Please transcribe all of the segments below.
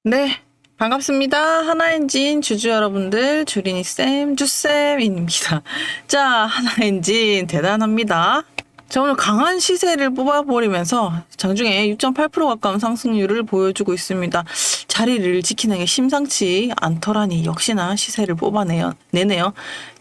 네, 반갑습니다. 하나엔진 주주 여러분들, 주린이쌤, 주쌤입니다. 자, 하나엔진 대단합니다. 자, 오늘 강한 시세를 뽑아버리면서 장중에 6.8% 가까운 상승률을 보여주고 있습니다. 자리를 지키는 게 심상치 않더라니 역시나 시세를 내네요.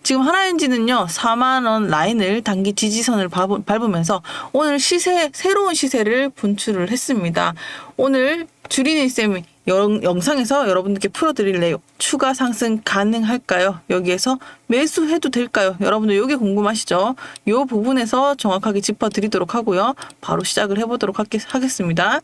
지금 하나엔진은요 4만원 라인을 단기 지지선을 밟으면서 오늘 새로운 시세를 분출을 했습니다. 오늘 주린이쌤이 영상에서 여러분들께 풀어드릴래요. 추가 상승 가능할까요? 여기에서 매수해도 될까요? 여러분들 이게 궁금하시죠? 이 부분에서 정확하게 짚어드리도록 하고요. 바로 시작을 해보도록 하겠습니다.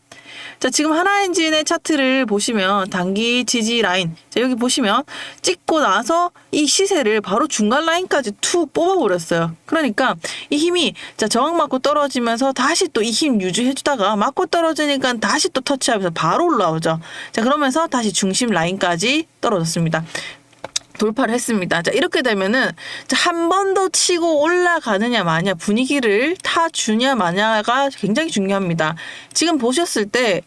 자, 지금 하나엔진의 차트를 보시면 단기 지지 라인, 자, 여기 보시면 찍고 나서 이 시세를 바로 중간 라인까지 툭 뽑아버렸어요. 그러니까 이 힘이 자 저항 맞고 떨어지면서 다시 또 이 힘 유지해주다가 맞고 떨어지니까 다시 또 터치하면서 바로 올라오죠. 자, 그러면서 다시 중심 라인까지 떨어졌습니다. 돌파를 했습니다. 자, 이렇게 되면은 한 번 더 치고 올라가느냐 마냐 분위기를 타주냐 마냐가 굉장히 중요합니다. 지금 보셨을 때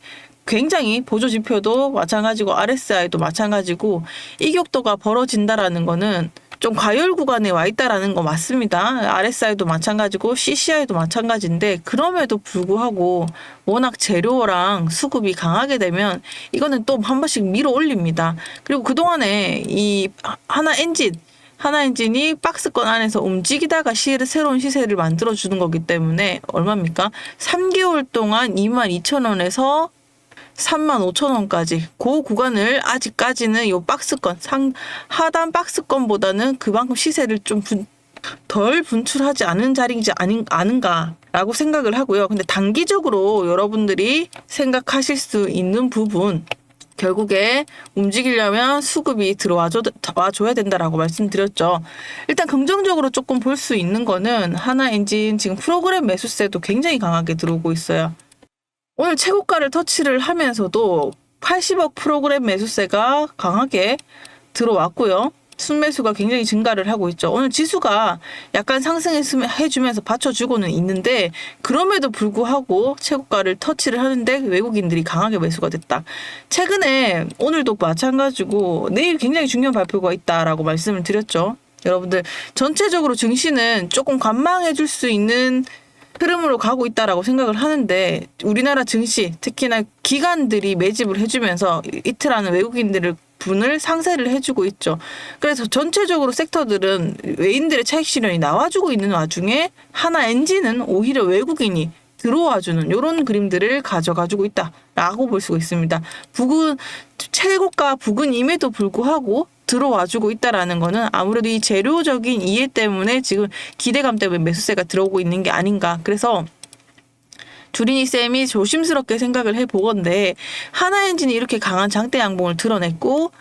굉장히 보조 지표도 마찬가지고 RSI도 마찬가지고 이격도가 벌어진다라는 거는 좀 과열 구간에 와 있다라는 거 맞습니다. RSI도 마찬가지고 CCI도 마찬가지인데 그럼에도 불구하고 워낙 재료랑 수급이 강하게 되면 이거는 또 한 번씩 밀어 올립니다. 그리고 그동안에 이 하나엔진이 박스권 안에서 움직이다가 새로운 시세를 만들어주는 거기 때문에 얼마입니까? 3개월 동안 22,000원에서 35,000원까지 그 구간을 아직까지는 요 박스권 하단 박스권보다는 그만큼 시세를 좀 덜 분출하지 않은 자리이지 않은가라고 생각을 하고요. 근데 단기적으로 여러분들이 생각하실 수 있는 부분 결국에 움직이려면 수급이 와줘야 된다라고 말씀드렸죠. 일단 긍정적으로 조금 볼 수 있는 거는 하나엔진 지금 프로그램 매수세도 굉장히 강하게 들어오고 있어요. 오늘 최고가를 터치를 하면서도 80억 프로그램 매수세가 강하게 들어왔고요. 순매수가 굉장히 증가를 하고 있죠. 오늘 지수가 약간 상승해주면서 받쳐주고는 있는데 그럼에도 불구하고 최고가를 터치를 하는데 외국인들이 강하게 매수가 됐다. 최근에 오늘도 마찬가지고 내일 굉장히 중요한 발표가 있다라고 말씀을 드렸죠. 여러분들 전체적으로 증시는 조금 관망해줄 수 있는 흐름으로 가고 있다라고 생각을 하는데 우리나라 증시 특히나 기관들이 매집을 해주면서 이틀 안에 분을 상세를 해주고 있죠. 그래서 전체적으로 섹터들은 외인들의 차익 실현이 나와주고 있는 와중에 하나엔진은 오히려 외국인이 들어와주는 이런 그림들을 가져가지고 있다라고 볼 수가 있습니다. 최고가 부근임에도 불구하고 들어와주고 있다라는 거는 아무래도 이 재료적인 이해 때문에 지금 기대감 때문에 매수세가 들어오고 있는 게 아닌가. 그래서 주린이 쌤이 조심스럽게 생각을 해보건데 하나엔진이 이렇게 강한 장대 양봉을 드러냈고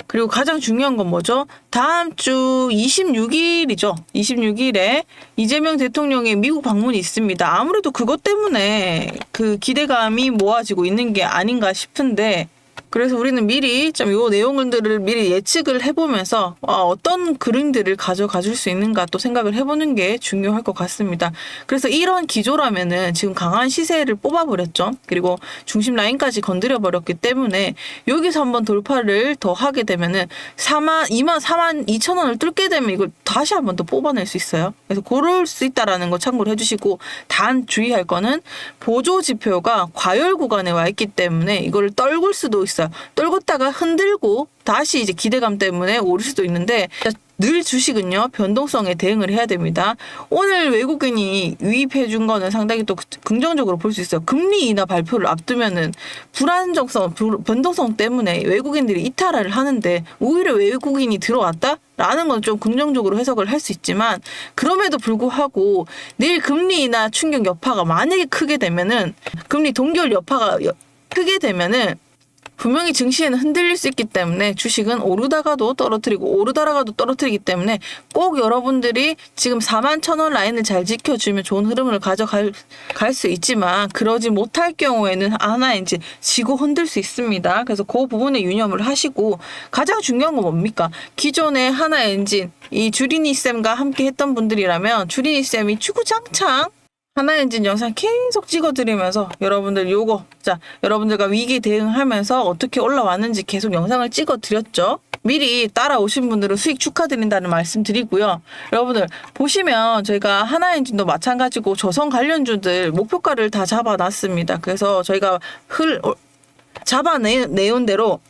그리고 가장 중요한 건 뭐죠? 다음 주 26일이죠. 26일에 이재명 대통령의 미국 방문이 있습니다. 아무래도 그것 때문에 그 기대감이 모아지고 있는 게 아닌가 싶은데 그래서 우리는 미리 좀 요 내용들을 미리 예측을 해보면서 어떤 그림들을 가져가 줄 수 있는가 또 생각을 해보는 게 중요할 것 같습니다. 그래서 이런 기조라면은 지금 강한 시세를 뽑아버렸죠. 그리고 중심 라인까지 건드려버렸기 때문에 여기서 한번 돌파를 더 하게 되면은 42,000원을 뚫게 되면 이걸 다시 한번 더 뽑아낼 수 있어요. 그래서 그럴 수 있다라는 거 참고를 해주시고 단 주의할 거는 보조 지표가 과열 구간에 와 있기 때문에 이거를 떨굴 수도 있어요. 떨궜다가 흔들고 다시 이제 기대감 때문에 오를 수도 있는데 늘 주식은요 변동성에 대응을 해야 됩니다. 오늘 외국인이 유입해 준 거는 상당히 또 긍정적으로 볼 수 있어요. 금리 인하 발표를 앞두면은 변동성 때문에 외국인들이 이탈을 하는데 오히려 외국인이 들어왔다라는 건 좀 긍정적으로 해석을 할 수 있지만 그럼에도 불구하고 내일 금리 인하 충격 여파가 만약에 크게 되면은 금리 동결 여파가 크게 되면은 분명히 증시에는 흔들릴 수 있기 때문에 주식은 오르다가도 떨어뜨리기 때문에 꼭 여러분들이 지금 41,000원 라인을 잘 지켜주면 좋은 흐름을 가져갈 수 있지만 그러지 못할 경우에는 하나엔진 지고 흔들 수 있습니다. 그래서 그 부분에 유념을 하시고 가장 중요한 건 뭡니까? 기존의 하나엔진 이 주린이쌤과 함께 했던 분들이라면 주린이쌤이 주구장창 하나엔진 영상 계속 찍어드리면서 여러분들 여러분들과 위기 대응하면서 어떻게 올라왔는지 계속 영상을 찍어드렸죠. 미리 따라오신 분들은 수익 축하드린다는 말씀 드리고요. 여러분들 보시면 저희가 하나엔진도 마찬가지고 조선 관련주들 목표가를 다 잡아놨습니다. 그래서 저희가 잡아내온 대로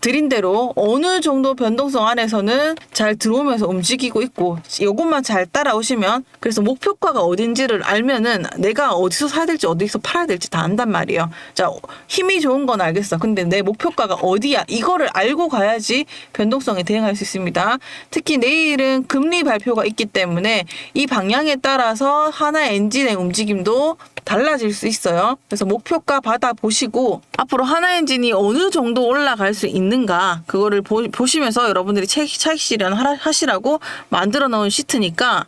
드린 대로 어느 정도 변동성 안에서는 잘 들어오면서 움직이고 있고 이것만 잘 따라오시면 그래서 목표가가 어딘지를 알면은 내가 어디서 사야 될지 어디서 팔아야 될지 다 안단 말이에요. 자, 힘이 좋은 건 알겠어. 근데 내 목표가가 어디야? 이거를 알고 가야지 변동성에 대응할 수 있습니다. 특히 내일은 금리 발표가 있기 때문에 이 방향에 따라서 하나엔진의 움직임도 달라질 수 있어요. 그래서 목표가 받아보시고 앞으로 하나엔진이 어느 정도 올라갈 수 있는가 그거를 보시면서 여러분들이 차익 실현 하시라고 만들어 놓은 시트니까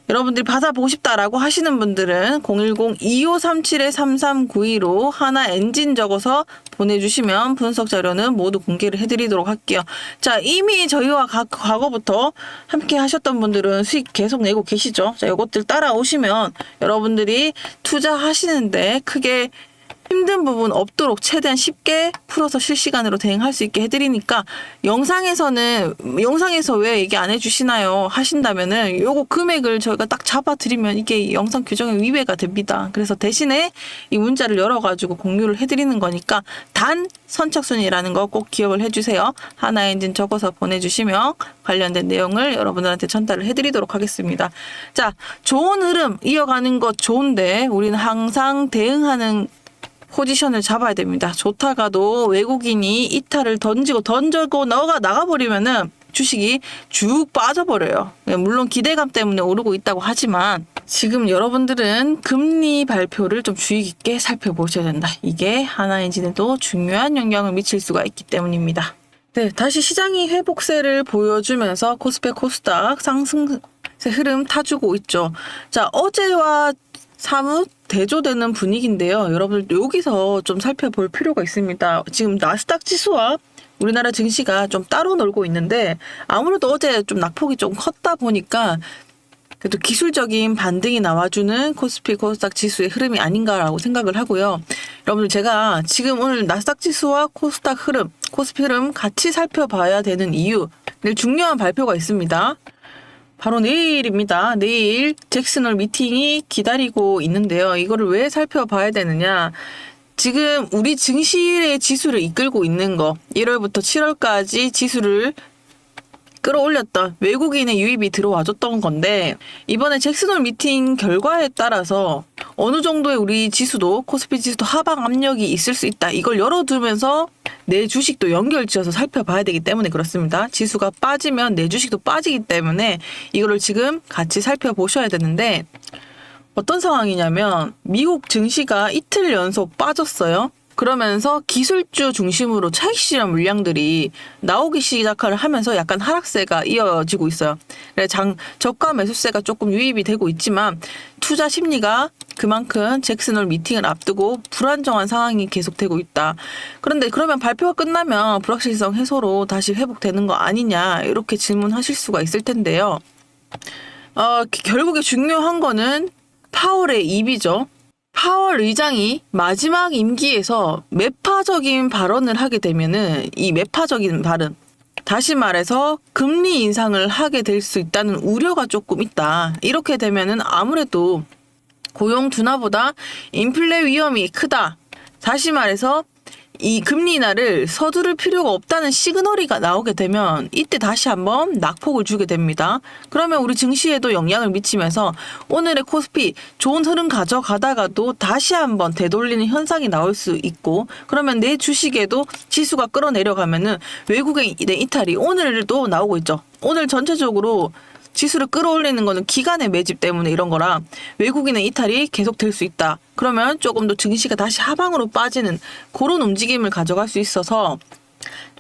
여러분들이 받아보고 싶다라고 하시는 분들은 010-2537-3392로 하나엔진 적어서 보내주시면 분석 자료는 모두 공개를 해드리도록 할게요. 자, 이미 저희와 과거부터 함께 하셨던 분들은 수익 계속 내고 계시죠. 자, 이것들 따라오시면 여러분들이 투자하시는데 크게 힘든 부분 없도록 최대한 쉽게 풀어서 실시간으로 대응할 수 있게 해드리니까 영상에서 왜 얘기 안 해주시나요? 하신다면은 요거 금액을 저희가 딱 잡아드리면 이게 영상 규정에 위배가 됩니다. 그래서 대신에 이 문자를 열어가지고 공유를 해드리는 거니까 단 선착순이라는 거 꼭 기억을 해주세요. 하나엔진 적어서 보내주시면 관련된 내용을 여러분들한테 전달을 해드리도록 하겠습니다. 자, 좋은 흐름 이어가는 것 좋은데 우리는 항상 대응하는 포지션을 잡아야 됩니다. 좋다가도 외국인이 이탈을 던지고 나가버리면은 주식이 쭉 빠져버려요. 물론 기대감 때문에 오르고 있다고 하지만 지금 여러분들은 금리 발표를 좀 주의 깊게 살펴보셔야 된다. 이게 하나엔진에도 중요한 영향을 미칠 수가 있기 때문입니다. 네, 다시 시장이 회복세를 보여주면서 코스피 코스닥 상승세 흐름 타주고 있죠. 자, 어제와 사뭇 대조되는 분위기인데요. 여러분들 여기서 좀 살펴볼 필요가 있습니다. 지금 나스닥 지수와 우리나라 증시가 좀 따로 놀고 있는데 아무래도 어제 좀 낙폭이 좀 컸다 보니까 그래도 기술적인 반등이 나와주는 코스피 코스닥 지수의 흐름이 아닌가라고 생각을 하고요. 여러분들 제가 지금 오늘 나스닥 지수와 코스닥 흐름, 코스피 흐름 같이 살펴봐야 되는 이유, 내일 중요한 발표가 있습니다. 바로 내일입니다. 내일 잭슨홀 미팅이 기다리고 있는데요. 이거를 왜 살펴봐야 되느냐. 지금 우리 증시의 지수를 이끌고 있는 거 1월부터 7월까지 지수를 끌어올렸던 외국인의 유입이 들어와줬던 건데 이번에 잭슨홀 미팅 결과에 따라서 어느 정도의 우리 지수도 코스피 지수도 하방 압력이 있을 수 있다. 이걸 열어두면서 내 주식도 연결지어서 살펴봐야 되기 때문에 그렇습니다. 지수가 빠지면 내 주식도 빠지기 때문에 이거를 지금 같이 살펴보셔야 되는데 어떤 상황이냐면 미국 증시가 이틀 연속 빠졌어요. 그러면서 기술주 중심으로 차익 실현 물량들이 나오기 시작을 하면서 약간 하락세가 이어지고 있어요. 저가 매수세가 조금 유입이 되고 있지만 투자 심리가 그만큼 잭슨홀 미팅을 앞두고 불안정한 상황이 계속되고 있다. 그런데 그러면 발표가 끝나면 불확실성 해소로 다시 회복되는 거 아니냐 이렇게 질문하실 수가 있을 텐데요. 결국에 중요한 거는 파월의 입이죠. 파월 의장이 마지막 임기에서 매파적인 발언을 하게 되면은 이 매파적인 발언, 다시 말해서 금리 인상을 하게 될 수 있다는 우려가 조금 있다. 이렇게 되면은 아무래도 고용 둔화보다 인플레 위험이 크다. 다시 말해서 이 금리 인하를 서두를 필요가 없다는 시그널이 나오게 되면 이때 다시 한번 낙폭을 주게 됩니다. 그러면 우리 증시에도 영향을 미치면서 오늘의 코스피 좋은 흐름 가져가다가도 다시 한번 되돌리는 현상이 나올 수 있고 그러면 내 주식에도 지수가 끌어내려가면은 외국의 이탈이 오늘도 나오고 있죠. 오늘 전체적으로 지수를 끌어올리는 거는 기간의 매집 때문에 이런 거라 외국인의 이탈이 계속 될 수 있다. 그러면 조금 더 증시가 다시 하방으로 빠지는 그런 움직임을 가져갈 수 있어서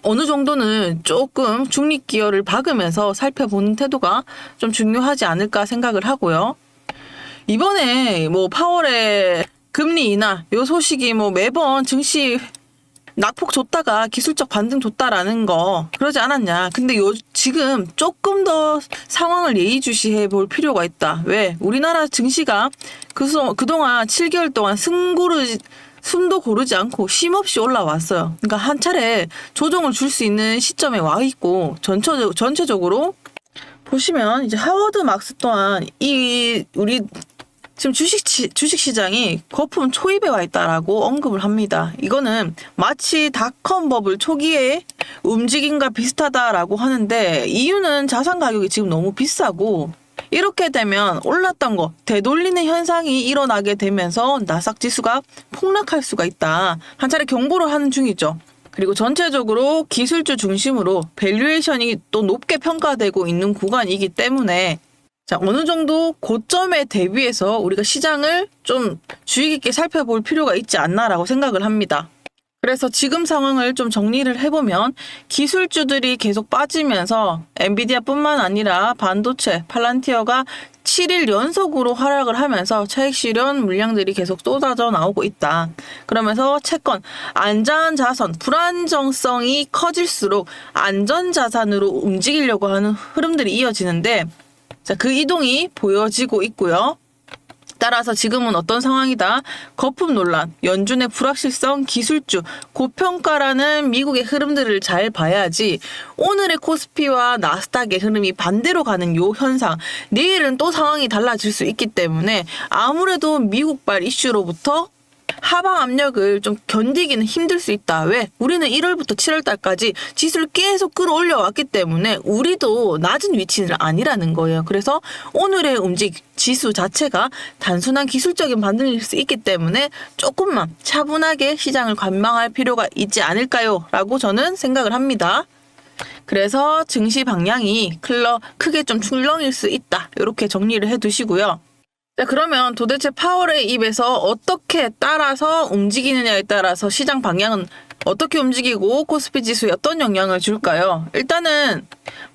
어느 정도는 조금 중립 기여를 박으면서 살펴보는 태도가 좀 중요하지 않을까 생각을 하고요. 이번에 파월의 금리 인하 요 소식이 매번 증시 낙폭 줬다가 기술적 반등 줬다라는 거 그러지 않았냐. 근데 지금 조금 더 상황을 예의주시해 볼 필요가 있다. 왜? 우리나라 증시가 그동안 7개월 동안 숨도 고르지 않고 쉼없이 올라왔어요. 그러니까 한 차례 조정을 줄 수 있는 시점에 와 있고, 전체적으로 보시면 이제 하워드 막스 또한 우리 지금 주식시장이 거품 초입에 와 있다라고 언급을 합니다. 이거는 마치 닷컴 버블 초기에 움직임과 비슷하다라고 하는데, 이유는 자산 가격이 지금 너무 비싸고, 이렇게 되면 올랐던 거 되돌리는 현상이 일어나게 되면서 나스닥 지수가 폭락할 수가 있다. 한 차례 경고를 하는 중이죠. 그리고 전체적으로 기술주 중심으로 밸류에이션이 또 높게 평가되고 있는 구간이기 때문에, 자, 어느 정도 고점에 대비해서 우리가 시장을 좀 주의 깊게 살펴볼 필요가 있지 않나라고 생각을 합니다. 그래서 지금 상황을 좀 정리를 해보면, 기술주들이 계속 빠지면서 엔비디아뿐만 아니라 반도체, 팔란티어가 7일 연속으로 하락을 하면서 차익 실현 물량들이 계속 쏟아져 나오고 있다. 그러면서 채권, 안전자산, 불안정성이 커질수록 안전자산으로 움직이려고 하는 흐름들이 이어지는데, 자, 그 이동이 보여지고 있고요. 따라서 지금은 어떤 상황이다? 거품 논란, 연준의 불확실성, 기술주, 고평가라는 미국의 흐름들을 잘 봐야지 오늘의 코스피와 나스닥의 흐름이 반대로 가는 요 현상, 내일은 또 상황이 달라질 수 있기 때문에 아무래도 미국발 이슈로부터 하방 압력을 좀 견디기는 힘들 수 있다. 왜? 우리는 1월부터 7월달까지 지수를 계속 끌어올려 왔기 때문에 우리도 낮은 위치는 아니라는 거예요. 그래서 오늘의 지수 자체가 단순한 기술적인 반등일 수 있기 때문에 조금만 차분하게 시장을 관망할 필요가 있지 않을까요? 라고 저는 생각을 합니다. 그래서 증시 방향이 크게 좀 출렁일 수 있다. 이렇게 정리를 해두시고요. 자, 그러면 도대체 파월의 입에서 어떻게 따라서 움직이느냐에 따라서 시장 방향은 어떻게 움직이고 코스피 지수에 어떤 영향을 줄까요? 일단은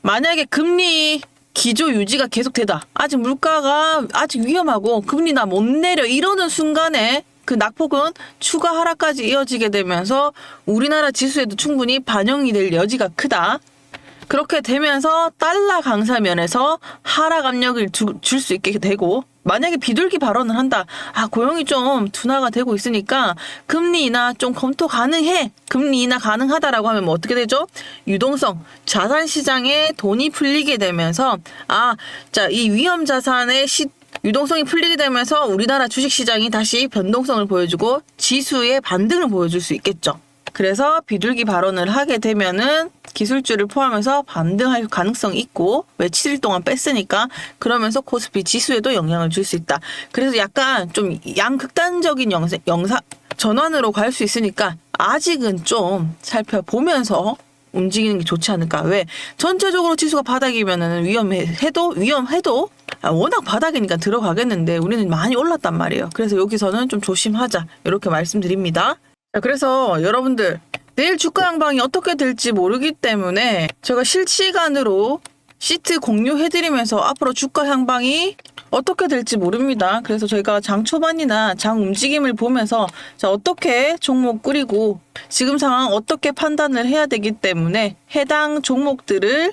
만약에 금리 기조 유지가 계속되다. 아직 물가가 아직 위험하고 금리 나 못 내려 이러는 순간에 그 낙폭은 추가 하락까지 이어지게 되면서 우리나라 지수에도 충분히 반영이 될 여지가 크다. 그렇게 되면서 달러 강세 면에서 하락 압력을 줄 수 있게 되고, 만약에 비둘기 발언을 한다. 고용이 좀 둔화가 되고 있으니까 금리 인하 좀 검토 가능해. 금리 인하 가능하다라고 하면 뭐 어떻게 되죠? 유동성, 자산 시장에 돈이 풀리게 되면서 이 위험 자산의 유동성이 풀리게 되면서 우리나라 주식 시장이 다시 변동성을 보여주고 지수의 반등을 보여줄 수 있겠죠. 그래서 비둘기 발언을 하게 되면은 기술주를 포함해서 반등할 가능성이 있고, 왜 7일 동안 뺐으니까, 그러면서 코스피 지수에도 영향을 줄 수 있다. 그래서 약간 좀 양극단적인 전환으로 갈 수 있으니까 아직은 좀 살펴보면서 움직이는 게 좋지 않을까. 왜? 전체적으로 지수가 바닥이면은 위험해도 워낙 바닥이니까 들어가겠는데 우리는 많이 올랐단 말이에요. 그래서 여기서는 좀 조심하자. 이렇게 말씀드립니다. 자, 그래서 여러분들 내일 주가 양방이 어떻게 될지 모르기 때문에 제가 실시간으로 시트 공유해드리면서 앞으로 주가 향방이 어떻게 될지 모릅니다. 그래서 저희가 장 초반이나 장 움직임을 보면서 어떻게 종목 꾸리고 지금 상황 어떻게 판단을 해야 되기 때문에 해당 종목들을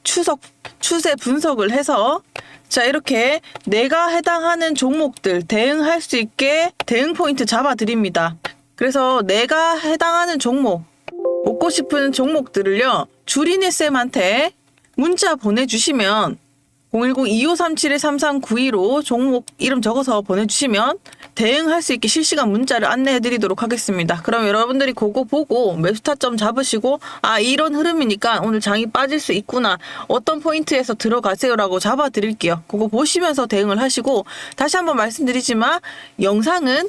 추세 분석을 해서 이렇게 내가 해당하는 종목들 대응할 수 있게 대응 포인트 잡아드립니다. 그래서 내가 해당하는 종목, 먹고 싶은 종목들을요, 주린이쌤한테 문자 보내주시면 010-2537-3392로 종목 이름 적어서 보내주시면 대응할 수 있게 실시간 문자를 안내해드리도록 하겠습니다. 그럼 여러분들이 그거 보고 매수 타점 잡으시고 이런 흐름이니까 오늘 장이 빠질 수 있구나, 어떤 포인트에서 들어가세요라고 잡아드릴게요. 그거 보시면서 대응을 하시고, 다시 한번 말씀드리지만 영상은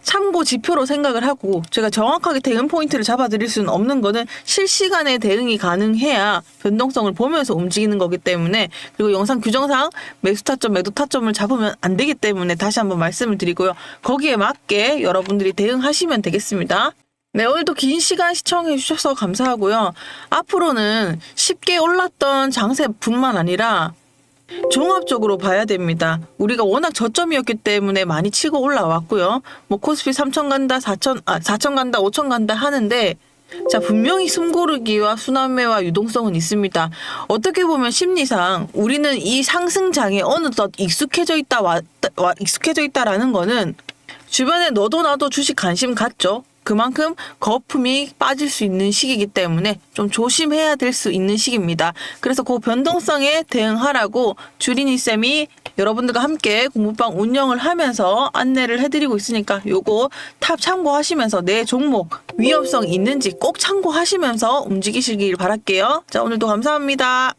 참고 지표로 생각을 하고, 제가 정확하게 대응 포인트를 잡아드릴 수는 없는 거는 실시간에 대응이 가능해야 변동성을 보면서 움직이는 거기 때문에, 그리고 영상 규정상 매수 타점, 매도 타점을 잡으면 안 되기 때문에 다시 한번 말씀을 드리고요. 거기에 맞게 여러분들이 대응하시면 되겠습니다. 네, 오늘도 긴 시간 시청해 주셔서 감사하고요. 앞으로는 쉽게 올랐던 장세뿐만 아니라 종합적으로 봐야 됩니다. 우리가 워낙 저점이었기 때문에 많이 치고 올라왔고요. 뭐 코스피 3천 간다, 4천 간다, 5천 간다 하는데 자, 분명히 숨고르기와 순환매와 유동성은 있습니다. 어떻게 보면 심리상 우리는 이 상승장에 어느덧 익숙해져 있다라는 거는 주변에 너도 나도 주식 관심 갖죠. 그만큼 거품이 빠질 수 있는 시기이기 때문에 좀 조심해야 될 수 있는 시기입니다. 그래서 그 변동성에 대응하라고 주린이 쌤이 여러분들과 함께 공부방 운영을 하면서 안내를 해드리고 있으니까 요거 탑 참고하시면서 내 종목 위험성 있는지 꼭 참고하시면서 움직이시길 바랄게요. 자, 오늘도 감사합니다.